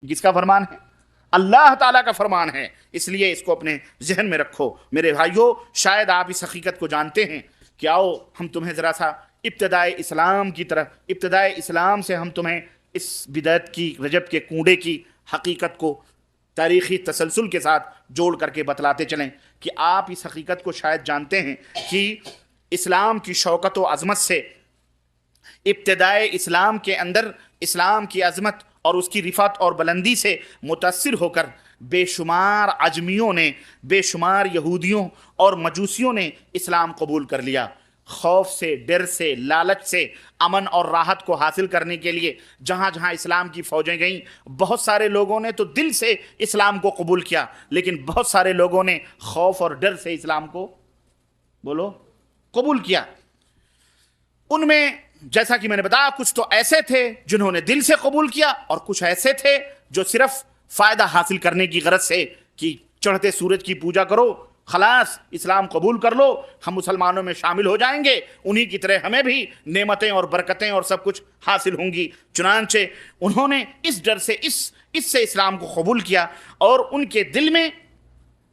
کس کا فرمان ہے؟ اللہ تعالیٰ کا فرمان ہے. اس لیے اس کو اپنے ذہن میں رکھو میرے بھائیوں. شاید آپ اس حقیقت کو جانتے ہیں کہ آؤ ہم تمہیں ذرا سا ابتدائے اسلام کی طرف، ابتدائے اسلام سے ہم تمہیں اس بدعت کی، رجب کے کنڈے کی حقیقت کو تاریخی تسلسل کے ساتھ جوڑ کر کے بتلاتے چلیں کہ آپ اس حقیقت کو شاید جانتے ہیں کہ اسلام کی شوکت و عظمت سے، ابتدائے اسلام کے اندر اسلام کی عظمت اور اس کی رفعت اور بلندی سے متاثر ہو کر بے شمار عجمیوں نے، بے شمار یہودیوں اور مجوسیوں نے اسلام قبول کر لیا. خوف سے، ڈر سے، لالچ سے امن اور راحت کو حاصل کرنے کے لیے جہاں جہاں اسلام کی فوجیں گئیں، بہت سارے لوگوں نے تو دل سے اسلام کو قبول کیا، لیکن بہت سارے لوگوں نے خوف اور ڈر سے اسلام کو قبول کیا. ان میں جیسا کہ میں نے بتایا کچھ تو ایسے تھے جنہوں نے دل سے قبول کیا، اور کچھ ایسے تھے جو صرف فائدہ حاصل کرنے کی غرض سے کہ چڑھتے سورج کی پوجا کرو، خلاص اسلام قبول کر لو، ہم مسلمانوں میں شامل ہو جائیں گے، انہی کی طرح ہمیں بھی نعمتیں اور برکتیں اور سب کچھ حاصل ہوں گی. چنانچہ انہوں نے اس ڈر سے اس سے اسلام کو قبول کیا، اور ان کے دل میں،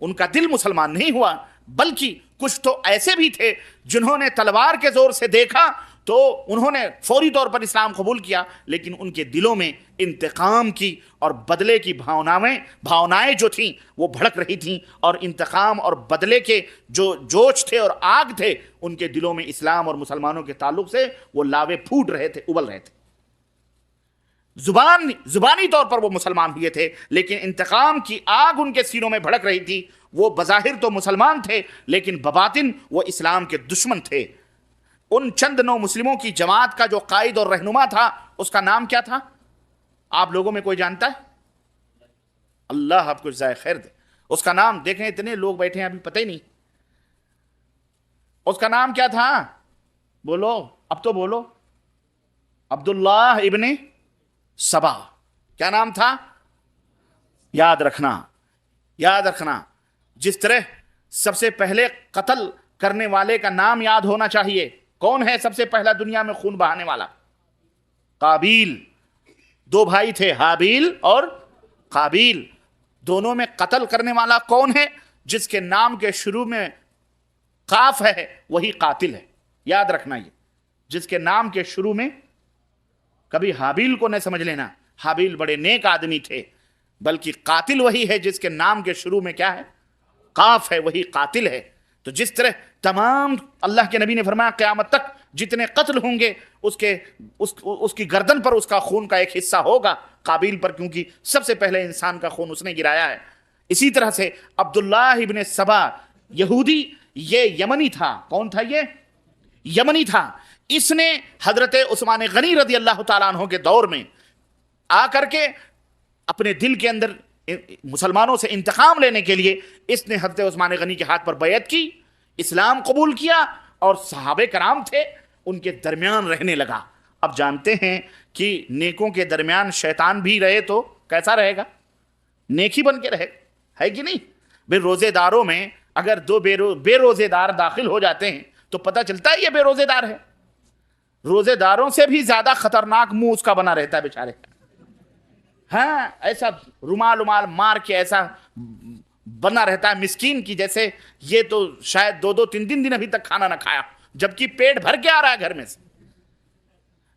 ان کا دل مسلمان نہیں ہوا، بلکہ کچھ تو ایسے بھی تھے جنہوں نے تلوار کے زور سے دیکھا تو انہوں نے فوری طور پر اسلام قبول کیا، لیکن ان کے دلوں میں انتقام کی اور بدلے کی بھاونائیں جو تھیں وہ بھڑک رہی تھیں، اور انتقام اور بدلے کے جو جوش تھے اور آگ تھے ان کے دلوں میں اسلام اور مسلمانوں کے تعلق سے وہ لاوے پھوٹ رہے تھے، ابل رہے تھے. زبانی طور پر وہ مسلمان ہوئے تھے، لیکن انتقام کی آگ ان کے سینوں میں بھڑک رہی تھی. وہ بظاہر تو مسلمان تھے لیکن بباطن وہ اسلام کے دشمن تھے. ان چند نو مسلموں کی جماعت کا جو قائد اور رہنما تھا اس کا نام کیا تھا؟ آپ لوگوں میں کوئی جانتا ہے؟ اللہ آپ کو جزائے خیر دے. اس کا نام دیکھیں، اتنے لوگ بیٹھے ہیں ابھی پتہ ہی نہیں. اس کا نام کیا تھا؟ بولو، اب تو بولو. عبداللہ ابن سبا. کیا نام تھا؟ یاد رکھنا، یاد رکھنا. جس طرح سب سے پہلے قتل کرنے والے کا نام یاد ہونا چاہیے. کون ہے سب سے پہلا دنیا میں خون بہانے والا؟ قابیل. دو بھائی تھے، حابیل اور قابیل. دونوں میں قتل کرنے والا کون ہے؟ جس کے نام کے شروع میں قاف ہے وہی قاتل ہے. یاد رکھنا یہ، جس کے نام کے شروع میں، کبھی حابیل کو نہ سمجھ لینا، حابیل بڑے نیک آدمی تھے، بلکہ قاتل وہی ہے جس کے نام کے شروع میں کیا ہے؟ قاف ہے، وہی قاتل ہے. تو جس طرح تمام اللہ کے نبی نے فرمایا قیامت تک جتنے قتل ہوں گے اس کی گردن پر اس کا خون کا ایک حصہ ہوگا، قابیل پر، کیونکہ سب سے پہلے انسان کا خون اس نے گرایا ہے. اسی طرح سے عبداللہ ابن سبا یہودی، یہ یمنی تھا. کون تھا یہ؟ یمنی تھا. اس نے حضرت عثمان غنی رضی اللہ تعالیٰ عنہ کے دور میں آ کر کے اپنے دل کے اندر مسلمانوں سے انتقام لینے کے لیے اس نے حضرت عثمان غنی کے ہاتھ پر بیعت کی، اسلام قبول کیا، اور صحابہ کرام تھے ان کے درمیان رہنے لگا. اب جانتے ہیں کہ نیکوں کے درمیان شیطان بھی رہے تو کیسا رہے گا؟ نیکی بن کے رہے، ہے کہ نہیں؟ بے روزے داروں میں اگر دو بے روزے دار داخل ہو جاتے ہیں تو پتہ چلتا ہے یہ بے روزے دار ہے. روزے داروں سے بھی زیادہ خطرناک منہ اس کا بنا رہتا ہے بیچارے. ہاں، ایسا رومال مار کے ایسا بنا رہتا ہے مسکین کی جیسے یہ تو شاید 2-3 دن ابھی تک کھانا نہ کھایا، جبکہ پیٹ بھر کے آ رہا ہے گھر میں سے.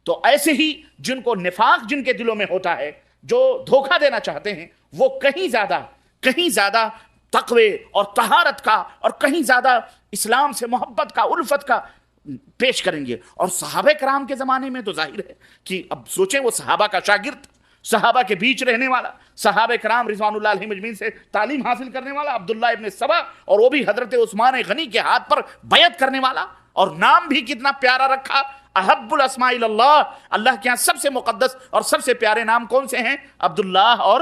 تو ایسے ہی جن کو نفاق جن کے دلوں میں ہوتا ہے، جو دھوکہ دینا چاہتے ہیں، وہ کہیں زیادہ تقوی اور طہارت کا اور کہیں زیادہ اسلام سے محبت کا، الفت کا پیش کریں گے. اور صحابہ کرام کے زمانے میں تو ظاہر ہے کہ اب سوچیں، وہ صحابہ کا شاگرد، صحابہ کے بیچ رہنے والا، صحابہ کرام رضوان اللہ علیہم اجمعین سے تعلیم حاصل کرنے والا عبداللہ ابن سبا، اور وہ بھی حضرت عثمان غنی کے ہاتھ پر بیعت کرنے والا. اور نام بھی کتنا پیارا رکھا، احب الاسماء اللہ. اللہ کے ہاں سب سے مقدس اور سب سے پیارے نام کون سے ہیں؟ عبداللہ اور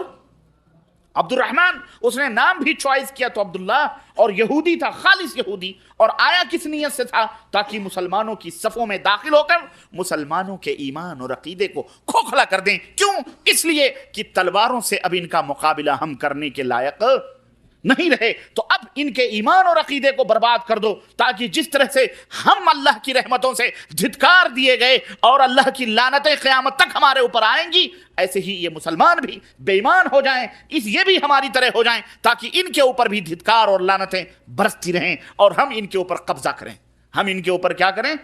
عبد الرحمن. اس نے نام بھی چوائس کیا تو عبداللہ. اور یہودی تھا، خالص یہودی. اور آیا کس نیت سے تھا؟ تاکہ مسلمانوں کی صفوں میں داخل ہو کر مسلمانوں کے ایمان اور عقیدے کو کھوکھلا کر دیں. کیوں؟ اس لیے کہ تلواروں سے اب ان کا مقابلہ ہم کرنے کے لائق نہیں رہے تو اب ان کے ایمان اور عقیدے کو برباد کر دو، تاکہ جس طرح سے ہم اللہ کی رحمتوں سے دھتکار دیے گئے اور اللہ کی لعنتیں قیامت تک ہمارے اوپر آئیں گی، ایسے ہی یہ مسلمان بھی بے ایمان ہو جائیں، یہ بھی ہماری طرح ہو جائیں، تاکہ ان کے اوپر بھی دھتکار اور لعنتیں برستی رہیں اور ہم ان کے اوپر قبضہ کریں۔ ہم ان کے اوپر کیا کریں؟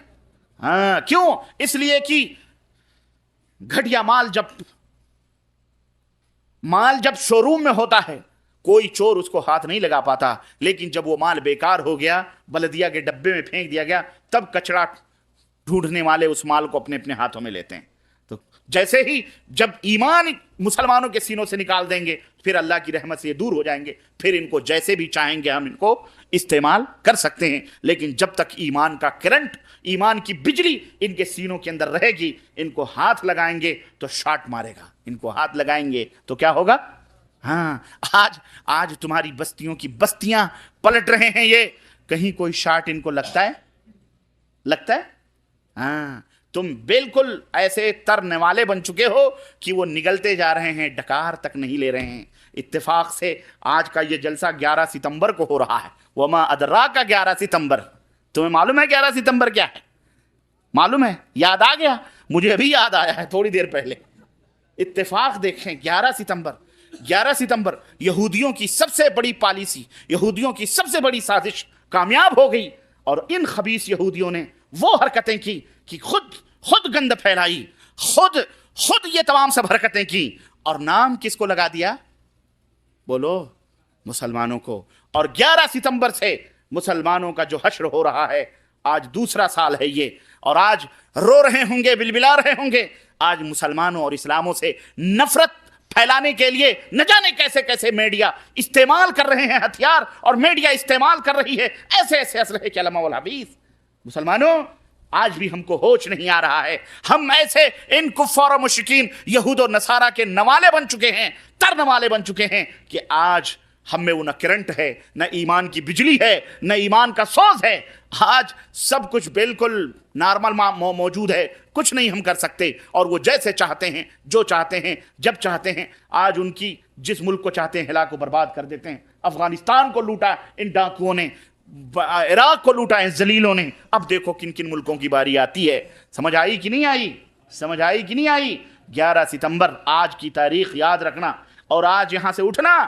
کیوں؟ اس لیے کہ گھٹیا مال جب شو روم میں ہوتا ہے کوئی چور اس کو ہاتھ نہیں لگا پاتا، لیکن جب وہ مال بیکار ہو گیا، بلدیہ کے ڈبے میں پھینک دیا گیا، تب کچرا ڈھونڈنے والے اس مال کو اپنے اپنے ہاتھوں میں لیتے ہیں۔ تو جیسے ہی جب ایمان مسلمانوں کے سینوں سے نکال دیں گے، پھر اللہ کی رحمت سے یہ دور ہو جائیں گے، پھر ان کو جیسے بھی چاہیں گے ہم ان کو استعمال کر سکتے ہیں، لیکن جب تک ایمان کا کرنٹ، ایمان کی بجلی ان کے سینوں کے اندر رہے گی، ان کو ہاتھ لگائیں گے تو شاٹ مارے گا، ان کو ہاتھ لگائیں گے تو کیا ہوگا؟ آج تمہاری بستیوں کی بستیاں پلٹ رہے ہیں، یہ کہیں کوئی شاٹ ان کو لگتا ہے؟ تم بالکل ایسے ترنے والے بن چکے ہو کہ وہ نگلتے جا رہے ہیں، ڈکار تک نہیں لے رہے ہیں۔ اتفاق سے آج کا یہ جلسہ 11 ستمبر کو ہو رہا ہے، وما ادراک 11 ستمبر، تمہیں معلوم ہے 11 ستمبر کیا ہے؟ معلوم ہے؟ یاد آ گیا؟ مجھے ابھی یاد آیا ہے تھوڑی دیر پہلے۔ اتفاق دیکھیں، 11 ستمبر یہودیوں کی سب سے بڑی پالیسی، یہودیوں کی سب سے بڑی سازش کامیاب ہو گئی، اور ان خبیث یہودیوں نے وہ حرکتیں کی کہ خود گند پھیلائی، خود یہ تمام سب حرکتیں کی، اور نام کس کو لگا دیا؟ بولو، مسلمانوں کو۔ اور 11 ستمبر سے مسلمانوں کا جو حشر ہو رہا ہے، آج دوسرا سال ہے یہ، اور آج رو رہے ہوں گے، بلبلا رہے ہوں گے، آج مسلمانوں اور اسلاموں سے نفرت پھیلانے کے لیے نہ جانے کیسے کیسے میڈیا استعمال کر رہے ہیں ہتھیار، اور میڈیا استعمال کر رہی ہے ایسے اسلحے کے علماء والحدیث۔ مسلمانوں، آج بھی ہم کو ہوش نہیں آ رہا ہے، ہم ایسے ان کفار و مشرکین یہود و نصارہ کے نوالے بن چکے ہیں، تر نوالے بن چکے ہیں، کہ آج ہم میں وہ نہ کرنٹ ہے، نہ ایمان کی بجلی ہے، نہ ایمان کا سوز ہے۔ آج سب کچھ بالکل نارمل موجود ہے، کچھ نہیں ہم کر سکتے، اور وہ جیسے چاہتے ہیں، جو چاہتے ہیں، جب چاہتے ہیں، آج ان کی جس ملک کو چاہتے ہیں ہلاک و برباد کر دیتے ہیں۔ افغانستان کو لوٹا ان ڈاکوؤں نے، عراق کو لوٹا ان ذلیلوں نے، اب دیکھو کن کن ملکوں کی باری آتی ہے۔ سمجھ آئی کہ نہیں آئی؟ 11 ستمبر آج کی تاریخ یاد رکھنا، اور آج یہاں سے اٹھنا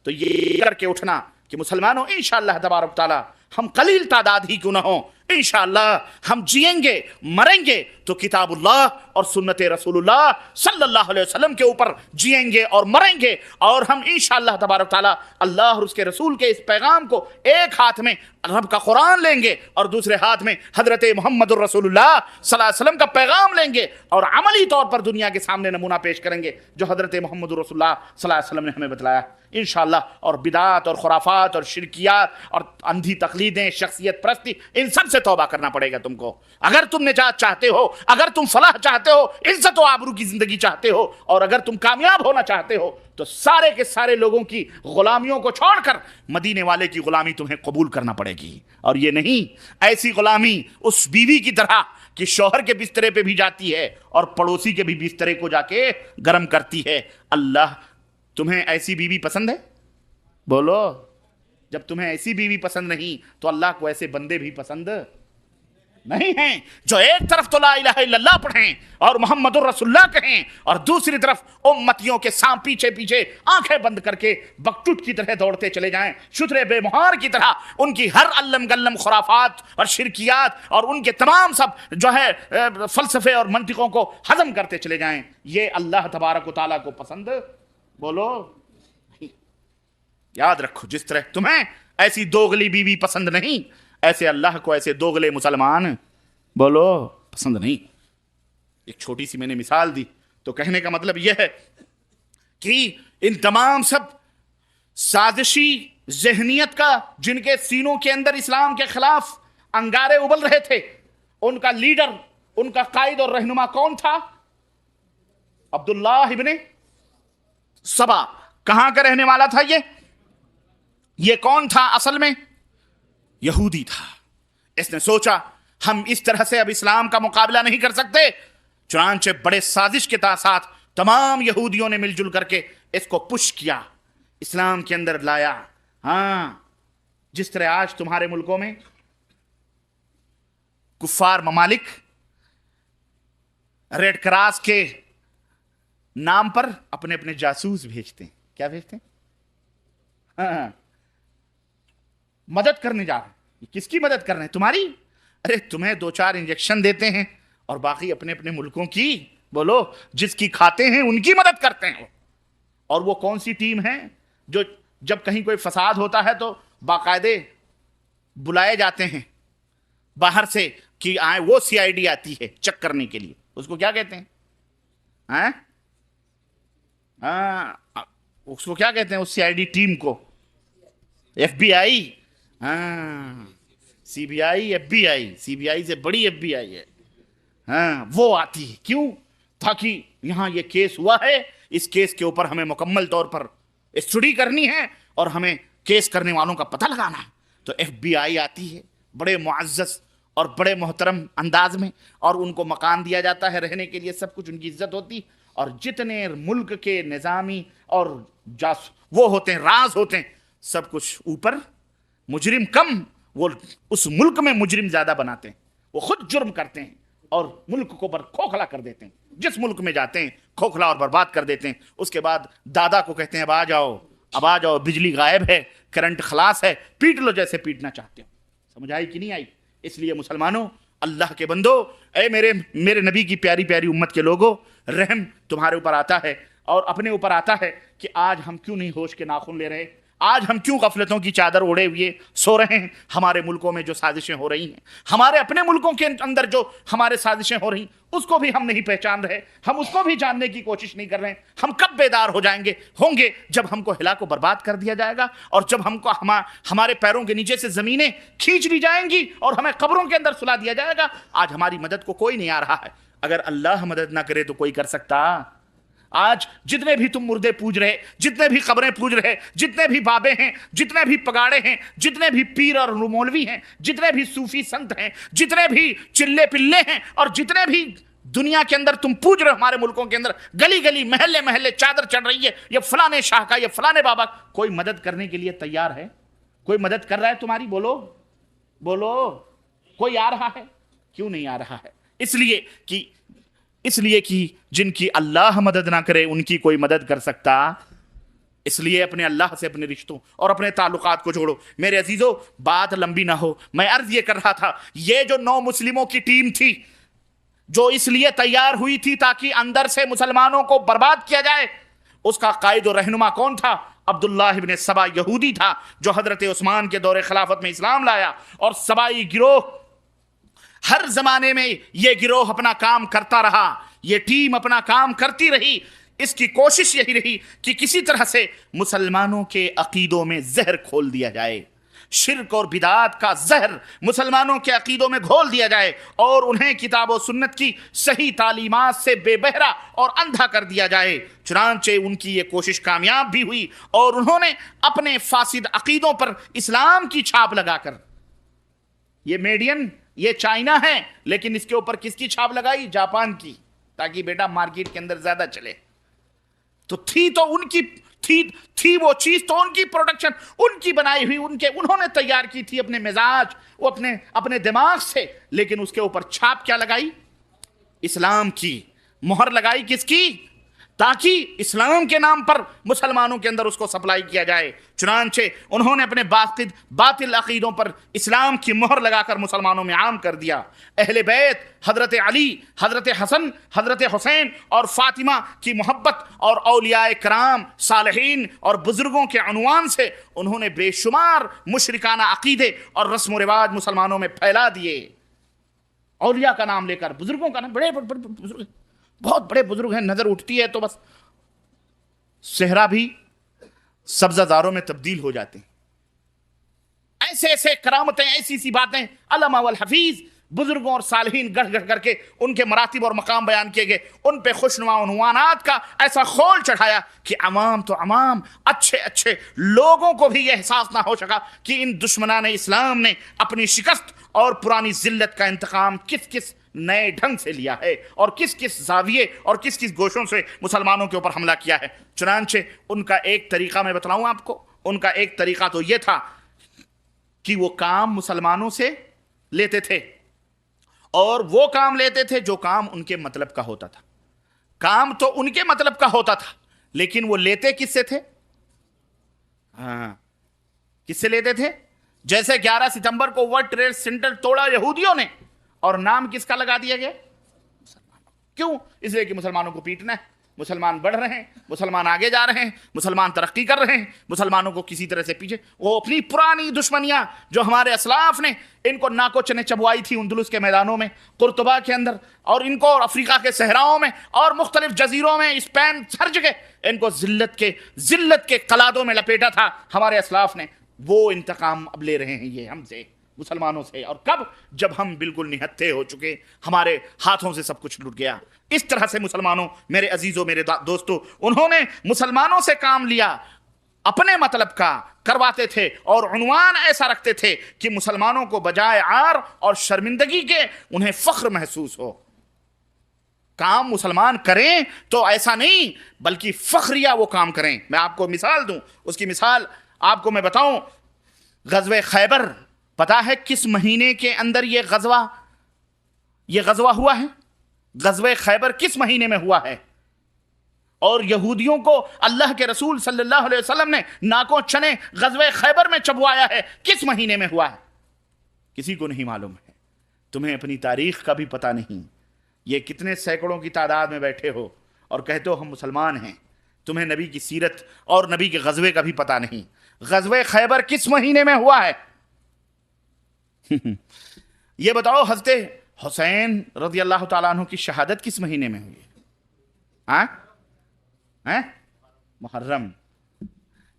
تو یہ کر کے اٹھنا کہ مسلمانوں انشاءاللہ تبارک تعالی ہم قلیل تعداد ہی کیوں نہ ہوں، انشاءاللہ ہم جئیں گے، مریں گے تو کتاب اللہ اور سنت رسول اللہ صلی اللہ علیہ وسلم کے اوپر جئیں گے اور مریں گے، اور ہم انشاءاللہ تبارک تعالی اللہ اور اس کے رسول کے اس پیغام کو ایک ہاتھ میں رب کا قرآن لیں گے، اور دوسرے ہاتھ میں حضرت محمد الرسول اللہ صلی اللہ علیہ وسلم کا پیغام لیں گے، اور عملی طور پر دنیا کے سامنے نمونہ پیش کریں گے جو حضرت محمد الرسول اللہ صلی اللہ علیہ وسلم نے ہمیں بتلایا انشاءاللہ۔ اور بدعات اور خرافات اور شرکیات اور اندھی تقلیدیں، شخصیت پرستی، ان سب سے توبہ کرنا پڑے گا تم کو۔ اگر تم نجات چاہتے ہو، اگر تم فلاح چاہتے ہو، عزت و آبرو کی زندگی چاہتے ہو، اور اگر تم کامیاب ہونا چاہتے ہو، تو سارے کے سارے لوگوں کی غلامیوں کو چھوڑ کر مدینے والے کی غلامی تمہیں قبول کرنا پڑے گی۔ اور یہ نہیں ایسی غلامی اس بیوی کی طرح کہ شوہر کے بسترے پہ بھی جاتی ہے اور پڑوسی کے بھی بسترے کو جا کے گرم کرتی ہے۔ اللہ، تمہیں ایسی بیوی پسند ہے؟ بولو۔ جب تمہیں ایسی بیوی پسند نہیں تو اللہ کو ایسے بندے بھی پسند نہیں ہیں جو ایک طرف تو لا الہ الا اللہ پڑھیں اور محمد الرسول اللہ کہیں، اور دوسری طرف امتیوں کے سام پیچھے پیچھے آنکھیں بند کر کے بکٹوٹ کی طرح دوڑتے چلے جائیں، شترے بے مہار کی طرح ان کی ہر علم گلم خرافات اور شرکیات اور ان کے تمام سب جو ہے فلسفے اور منطقوں کو ہضم کرتے چلے جائیں۔ یہ اللہ تبارک و تعالیٰ کو پسند، بولو، یاد رکھو۔ جس طرح تمہیں ایسی دوغلی بیوی پسند نہیں، ایسے اللہ کو ایسے دوغلے مسلمان، بولو، پسند نہیں۔ ایک چھوٹی سی میں نے مثال دی، تو کہنے کا مطلب یہ ہے کہ ان تمام سب سازشی ذہنیت کا، جن کے سینوں کے اندر اسلام کے خلاف انگارے ابل رہے تھے، ان کا لیڈر، ان کا قائد اور رہنما کون تھا؟ عبداللہ ابن سبا۔ کہاں کا رہنے والا تھا یہ کون تھا اصل میں؟ یہودی تھا۔ اس نے سوچا ہم اس طرح سے اب اسلام کا مقابلہ نہیں کر سکتے، چنانچہ بڑے سازش کے ساتھ تمام یہودیوں نے مل جل کر کے اس کو پش کیا، اسلام کے اندر لایا۔ ہاں جس طرح آج تمہارے ملکوں میں کفار ممالک ریڈ کراس کے نام پر اپنے اپنے جاسوس بھیجتے ہیں. کیا بھیجتے ہیں؟ ہاں مدد کرنے جا رہے ہیں. کس کی مدد کر رہے ہیں؟ تمہاری. ارے تمہیں 2-4 انجیکشن دیتے ہیں اور باقی اپنے اپنے ملکوں کی بولو جس کی کھاتے ہیں ان کی مدد کرتے ہیں. اور وہ کون سی ٹیم ہے جو جب کہیں کوئی فساد ہوتا ہے تو باقاعدے بلائے جاتے ہیں باہر سے کہ آئے. وہ CID آتی ہے چیک کرنے کے لیے. اس کو کیا کہتے ہیں؟ اس کو کیا کہتے ہیں اس CID ٹیم کو؟ FBI. CBI FBI. CBI سے بڑی FBI ہے. وہ آتی ہے. کیوں؟ تاکہ یہاں یہ کیس ہوا ہے, اس کیس کے اوپر ہمیں مکمل طور پر اسٹڈی کرنی ہے اور ہمیں کیس کرنے والوں کا پتہ لگانا ہے. تو FBI آتی ہے بڑے معزز اور بڑے محترم انداز میں, اور ان کو مکان دیا جاتا ہے رہنے کے لیے, سب کچھ ان کی عزت ہوتی. اور جتنے ملک کے نظامی اور وہ ہوتے ہیں, راز ہوتے ہیں, سب کچھ اوپر, مجرم کم, وہ اس ملک میں مجرم زیادہ بناتے ہیں. وہ خود جرم کرتے ہیں اور ملک کو کھوکھلا کر دیتے ہیں. جس ملک میں جاتے ہیں کھوکھلا اور برباد کر دیتے ہیں. اس کے بعد دادا کو کہتے ہیں اب آ جاؤ, بجلی غائب ہے, کرنٹ خلاص ہے, پیٹ لو جیسے پیٹنا چاہتے ہو. سمجھ آئی کہ نہیں آئی؟ اس لیے مسلمانوں, اللہ کے بندو, اے میرے نبی کی پیاری پیاری امت کے لوگوں, رحم تمہارے اوپر آتا ہے اور اپنے اوپر آتا ہے کہ آج ہم کیوں نہیں ہوش کے ناخن لے رہے, آج ہم کیوں غفلتوں کی چادر اوڑے ہوئے سو رہے ہیں. ہمارے ملکوں میں جو سازشیں ہو رہی ہیں, ہمارے اپنے ملکوں کے اندر جو ہمارے سازشیں ہو رہی ہیں, اس کو بھی ہم نہیں پہچان رہے, ہم اس کو بھی جاننے کی کوشش نہیں کر رہے ہیں. ہم کب بیدار ہوں گے جب ہم کو ہلا کو برباد کر دیا جائے گا, اور جب ہم کو ہمارے پیروں کے نیچے سے زمینیں کھینچ لی جائیں گی اور ہمیں قبروں کے اندر سلا دیا جائے گا. آج ہماری مدد کو کوئی نہیں آ رہا ہے. اگر اللہ مدد نہ کرے تو کوئی کر سکتا؟ آج جتنے بھی تم مردے پوج رہے, جتنے بھی قبریں پوج رہے, جتنے بھی بابے ہیں, جتنے بھی پگاڑے ہیں, جتنے بھی پیر اور مولوی ہیں, جتنے بھی صوفی سنت ہیں, جتنے بھی چلے پلے ہیں, اور جتنے بھی دنیا کے اندر تم پوج رہے ہو, ہمارے ملکوں کے اندر گلی گلی محلے محلے چادر چڑھ رہی ہے, یہ فلانے شاہ کا, یہ فلانے بابا. کوئی مدد کرنے کے لیے تیار ہے؟ کوئی مدد کر رہا ہے تمہاری؟ بولو کوئی آ رہا ہے؟ کیوں نہیں آ رہا ہے؟ اس لیے کہ جن کی اللہ مدد نہ کرے ان کی کوئی مدد کر سکتا؟ اس لیے اپنے اللہ سے اپنے رشتوں اور اپنے تعلقات کو جوڑو. میرے عزیزو, بات لمبی نہ ہو, میں عرض یہ کر رہا تھا, یہ جو 9 مسلموں کی ٹیم تھی جو اس لیے تیار ہوئی تھی تاکہ اندر سے مسلمانوں کو برباد کیا جائے, اس کا قائد و رہنما کون تھا؟ عبداللہ ابن سبا یہودی تھا, جو حضرت عثمان کے دور خلافت میں اسلام لایا. اور سبائی گروہ, ہر زمانے میں یہ گروہ اپنا کام کرتا رہا, یہ ٹیم اپنا کام کرتی رہی. اس کی کوشش یہی رہی کہ کسی طرح سے مسلمانوں کے عقیدوں میں زہر کھول دیا جائے, شرک اور بدعات کا زہر مسلمانوں کے عقیدوں میں گھول دیا جائے, اور انہیں کتاب و سنت کی صحیح تعلیمات سے بے بہرا اور اندھا کر دیا جائے. چنانچہ ان کی یہ کوشش کامیاب بھی ہوئی, اور انہوں نے اپنے فاسد عقیدوں پر اسلام کی چھاپ لگا کر, یہ میڈین, یہ چائنا ہے, لیکن اس کے اوپر کس کی چھاپ لگائی؟ جاپان کی, تاکہ بیٹا مارکیٹ کے اندر زیادہ چلے. تو ان کی تھی وہ چیز, تو ان کی پروڈکشن, ان کی بنائی ہوئی, انہوں نے تیار کی تھی اپنے مزاج, وہ اپنے دماغ سے, لیکن اس کے اوپر چھاپ کیا لگائی؟ اسلام کی مہر لگائی. کس کی؟ تاکہ اسلام کے نام پر مسلمانوں کے اندر اس کو سپلائی کیا جائے. چنانچہ انہوں نے اپنے باطل عقیدوں پر اسلام کی مہر لگا کر مسلمانوں میں عام کر دیا. اہل بیت, حضرت علی, حضرت حسن, حضرت حسین اور فاطمہ کی محبت, اور اولیاء کرام, صالحین اور بزرگوں کے عنوان سے انہوں نے بے شمار مشرکانہ عقیدے اور رسم و رواج مسلمانوں میں پھیلا دیے. اولیاء کا نام لے کر, بزرگوں کا نام, بڑے بزرگ, بہت بڑے بزرگ ہیں, نظر اٹھتی ہے تو بس صحرا بھی سبزہ زاروں میں تبدیل ہو جاتے ہیں. ایسے کرامتیں, ایسی باتیں, علماء والحفیظ, بزرگوں اور صالحین گڑھ گڑھ کر کے ان کے مراتب اور مقام بیان کیے گئے, ان پہ خوشنما عنوانات کا ایسا خول چڑھایا کہ عوام تو عوام, اچھے لوگوں کو بھی یہ احساس نہ ہو سکا کہ ان دشمنان اسلام نے اپنی شکست اور پرانی ذلت کا انتقام کس نئے ڈھنگ سے لیا ہے اور کس کس زاویے اور کس کس گوشوں سے مسلمانوں کے اوپر حملہ کیا ہے۔ چنانچہ ان کا ایک طریقہ میں بتلاؤں آپ کو، ان کا ایک طریقہ تو یہ تھا کہ وہ کام مسلمانوں سے لیتے تھے، اور وہ کام لیتے تھے جو کام ان کے مطلب کا ہوتا تھا۔ کام تو ان کے مطلب کا ہوتا تھا، لیکن وہ لیتے کس سے تھے؟ کس سے لیتے تھے؟ جیسے 11 ستمبر کو ورلڈ ٹریڈ سینٹر توڑا یہودیوں نے، اور نام کس کا لگا دیا گیا؟ مسلمانوں۔ کیوں؟ اس لیے کہ مسلمانوں کو پیٹنا ہے، مسلمان بڑھ رہے ہیں، مسلمان آگے جا رہے ہیں، مسلمان ترقی کر رہے ہیں، مسلمانوں کو کسی طرح سے پیچھے۔ وہ اپنی پرانی دشمنیاں جو ہمارے اسلاف نے ان کو ناکو چنے چبوائی تھی اندلس کے میدانوں میں، قرطبہ کے اندر، اور ان کو افریقہ کے صحراؤں میں اور مختلف جزیروں میں، اسپین، ہر جگہ ان کو ذلت کے قلادوں میں لپیٹا تھا ہمارے اسلاف نے، وہ انتقام اب لے رہے ہیں یہ ہم سے، مسلمانوں سے۔ اور کب؟ جب ہم بالکل نہتھے ہو چکے، ہمارے ہاتھوں سے سب کچھ لٹ گیا۔ اس طرح سے مسلمانوں، میرے عزیزوں، میرے دوستوں، انہوں نے مسلمانوں سے کام لیا، اپنے مطلب کا کرواتے تھے، اور عنوان ایسا رکھتے تھے کہ مسلمانوں کو بجائے عار اور شرمندگی کے انہیں فخر محسوس ہو۔ کام مسلمان کریں تو ایسا نہیں، بلکہ فخریہ وہ کام کریں۔ میں آپ کو مثال دوں، اس کی مثال آپ کو میں بتاؤں۔ غزوہ خیبر، پتا ہے کس مہینے کے اندر یہ غزوہ ہوا ہے؟ غزوہ خیبر کس مہینے میں ہوا ہے؟ اور یہودیوں کو اللہ کے رسول صلی اللہ علیہ وسلم نے ناکوں چنے غزوہ خیبر میں چبوایا ہے، کس مہینے میں ہوا ہے؟ کسی کو نہیں معلوم ہے۔ تمہیں اپنی تاریخ کا بھی پتہ نہیں، یہ کتنے سینکڑوں کی تعداد میں بیٹھے ہو اور کہتے ہو ہم مسلمان ہیں، تمہیں نبی کی سیرت اور نبی کے غزوے کا بھی پتہ نہیں۔ غزوہ خیبر کس مہینے میں ہوا ہے؟ یہ بتاؤ، حضرت حسین رضی اللہ تعالیٰ عنہ کی شہادت کس مہینے میں ہوئی؟ محرم۔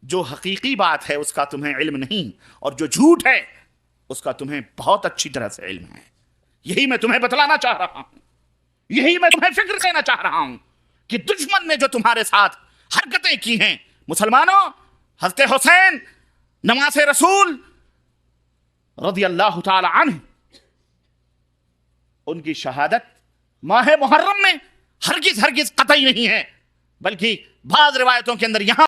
جو حقیقی بات ہے اس کا تمہیں علم نہیں، اور جو جھوٹ ہے اس کا تمہیں بہت اچھی طرح سے علم ہے۔ یہی میں تمہیں بتلانا چاہ رہا ہوں، یہی میں تمہیں فکر دینا چاہ رہا ہوں کہ دشمن نے جو تمہارے ساتھ حرکتیں کی ہیں، مسلمانوں، حضرت حسین نماز رسول رضی اللہ تعالی عنہ، ان کی شہادت ماہ محرم میں ہرگز قطعی نہیں ہے، بلکہ بعض روایتوں کے اندر یہاں